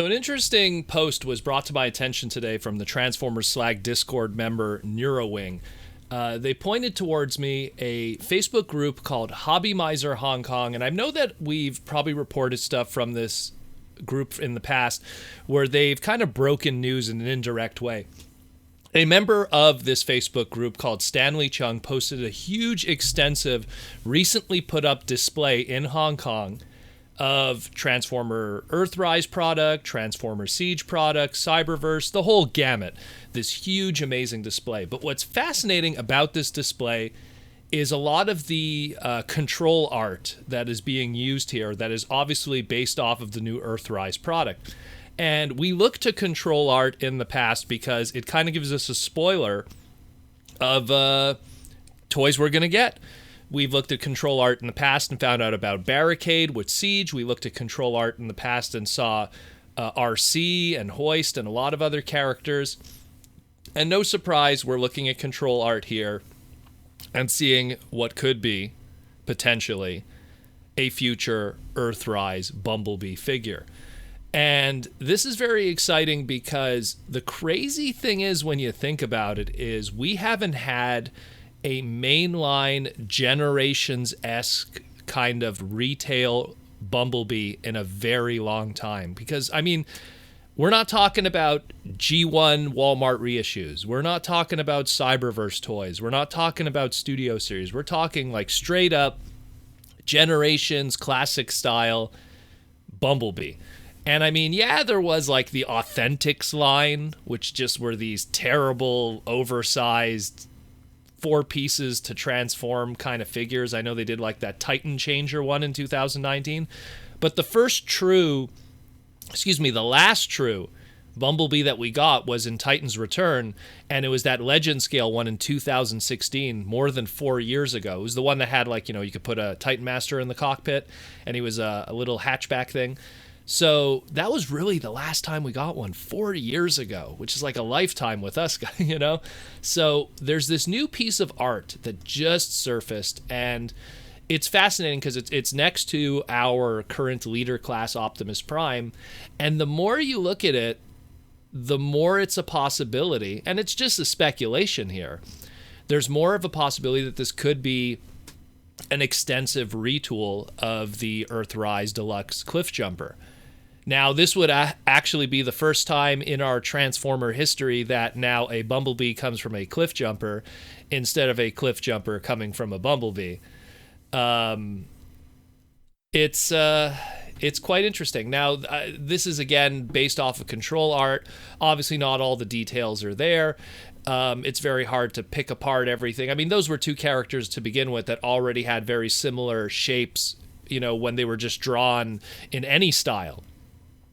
So an interesting post was brought to my attention today from the Transformers Slag Discord member Neurowing. They pointed towards me a Facebook group called Hobby Miser Hong Kong, and I know that we've probably reported stuff from this group in the past where they've kind of broken news in an indirect way. A member of this Facebook group called Stanley Chung posted a huge, extensive, recently put up display in Hong Kong of Transformer EarthRise product, Transformer Siege product, Cyberverse, the whole gamut. This huge, amazing display. But what's fascinating about this display is a lot of the control art that is being used here that is obviously based off of the new EarthRise product. And we look to control art in the past because it kind of gives us a spoiler of toys we're going to get. We've looked at control art in the past and found out about Barricade with Siege. We looked at control art in the past and saw RC and Hoist and a lot of other characters. And no surprise, we're looking at control art here and seeing what could be, potentially, a future EarthRise Bumblebee figure. And this is very exciting because the crazy thing is, when you think about it, is we haven't had a mainline Generations-esque kind of retail Bumblebee in a very long time. Because, I mean, we're not talking about G1 Walmart reissues. We're not talking about Cyberverse toys. We're not talking about Studio Series. We're talking like straight up Generations classic style Bumblebee. And I mean, yeah, there was like the Authentics line, which just were these terrible, oversized 4 pieces to transform kind of figures. I know they did like that Titan Changer one in 2019. But the last true Bumblebee that we got was in Titan's Return, and it was that Legend Scale one in 2016, more than 4 years ago. It was the one that had, like, you know, you could put a Titan Master in the cockpit, and he was a little hatchback thing. So that was really the last time we got one, 4 years ago, which is like a lifetime with us, you know? So there's this new piece of art that just surfaced, and it's fascinating because it's next to our current leader class Optimus Prime, and the more you look at it, the more it's a possibility, and it's just a speculation here. There's more of a possibility that this could be an extensive retool of the EarthRise Deluxe Cliff Jumper. Now, this would actually be the first time in our Transformer history that now a Bumblebee comes from a Cliff Jumper instead of a Cliff Jumper coming from a Bumblebee. It's quite interesting. Now, this is, again, based off of control art. Obviously, not all the details are there. It's very hard to pick apart everything. I mean, those were 2 characters to begin with that already had very similar shapes, you know, when they were just drawn in any style.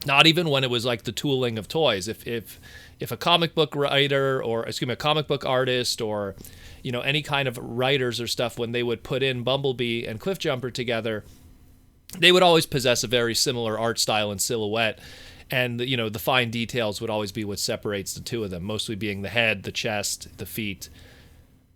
Not even when it was like the tooling of toys. If a comic book writer or, a comic book artist or, you know, any kind of writers or stuff, when they would put in Bumblebee and Cliff Jumper together, they would always possess a very similar art style and silhouette. And, you know, the fine details would always be what separates the 2 of them, mostly being the head, the chest, the feet.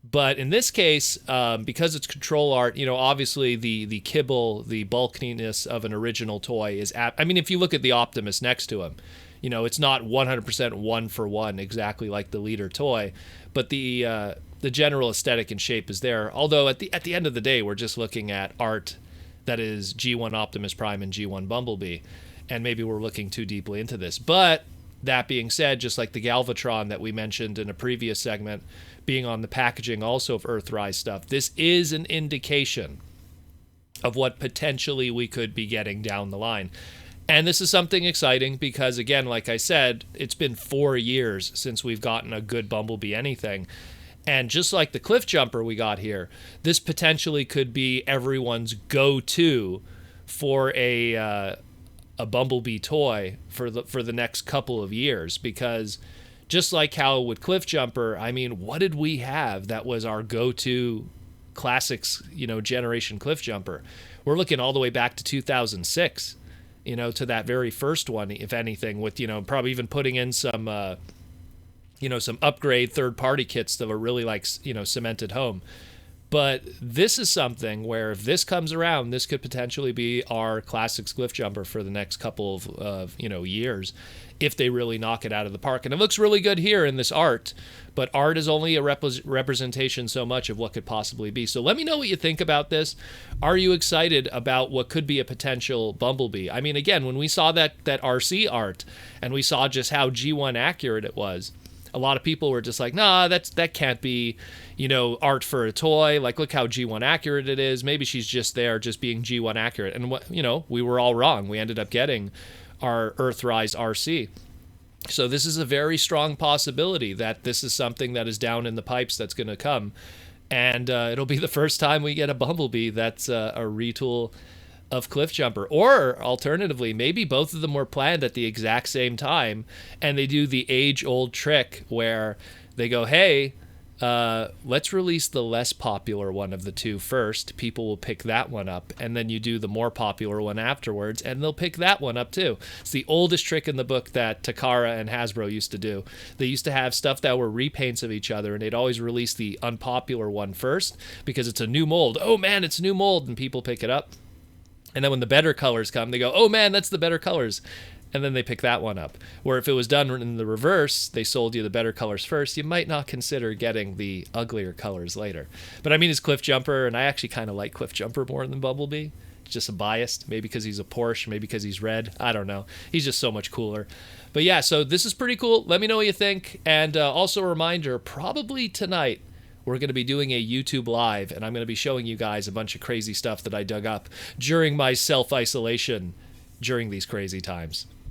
But in this case, because it's control art, you know, obviously the kibble, the bulkiness of an original toy is... I mean, if you look at the Optimus next to him, you know, it's not 100% one-for-one exactly like the leader toy, but the general aesthetic and shape is there. Although at the end of the day, we're just looking at art that is G1 Optimus Prime and G1 Bumblebee, and maybe we're looking too deeply into this. But that being said, just like the Galvatron that we mentioned in a previous segment, being on the packaging also of EarthRise stuff, this is an indication of what potentially we could be getting down the line. And this is something exciting because, again, like I said, it's been 4 years since we've gotten a good Bumblebee anything. And just like the Cliff Jumper we got here, this potentially could be everyone's go-to for a Bumblebee toy for the next couple of years, because just like how with Cliff Jumper, I mean, what did we have that was our go-to classics, you know, generation Cliff Jumper? We're looking all the way back to 2006, you know, to that very first one, if anything, with, you know, probably even putting in some, you know, some upgrade third-party kits that were really, like, you know, cemented home. But this is something where if this comes around, this could potentially be our Classics Cliff Jumper for the next couple of years, if they really knock it out of the park. And it looks really good here in this art, but art is only a representation so much of what could possibly be. So let me know what you think about this. Are you excited about what could be a potential Bumblebee? I mean, again, when we saw that RC art and we saw just how G1 accurate it was, a lot of people were just like, nah, that can't be, art for a toy. Like, look how G1 accurate it is. Maybe she's just there just being G1 accurate. And, we were all wrong. We ended up getting our EarthRise RC. So this is a very strong possibility that this is something that is down in the pipes that's going to come. And it'll be the first time we get a Bumblebee that's a retool of Cliff Jumper. Or alternatively, maybe both of them were planned at the exact same time, and they do the age-old trick where they go, hey, let's release the less popular one of the two first. People will pick that one up, and then you do the more popular one afterwards, and they'll pick that one up too. It's the oldest trick in the book that Takara and Hasbro used to do. They used to have stuff that were repaints of each other, and they'd always release the unpopular one first because it's a new mold. Oh man, it's a new mold, and people pick it up. And then when the better colors come, they go, oh man, that's the better colors. And then they pick that one up. Where if it was done in the reverse, they sold you the better colors first, you might not consider getting the uglier colors later. But I mean, it's Cliff Jumper, and I actually kind of like Cliff Jumper more than Bumblebee. It's just a bias, maybe because he's a Porsche, maybe because he's red. I don't know. He's just so much cooler. But yeah, so this is pretty cool. Let me know what you think. And also a reminder, probably tonight, we're going to be doing a YouTube Live, and I'm going to be showing you guys a bunch of crazy stuff that I dug up during my self-isolation during these crazy times.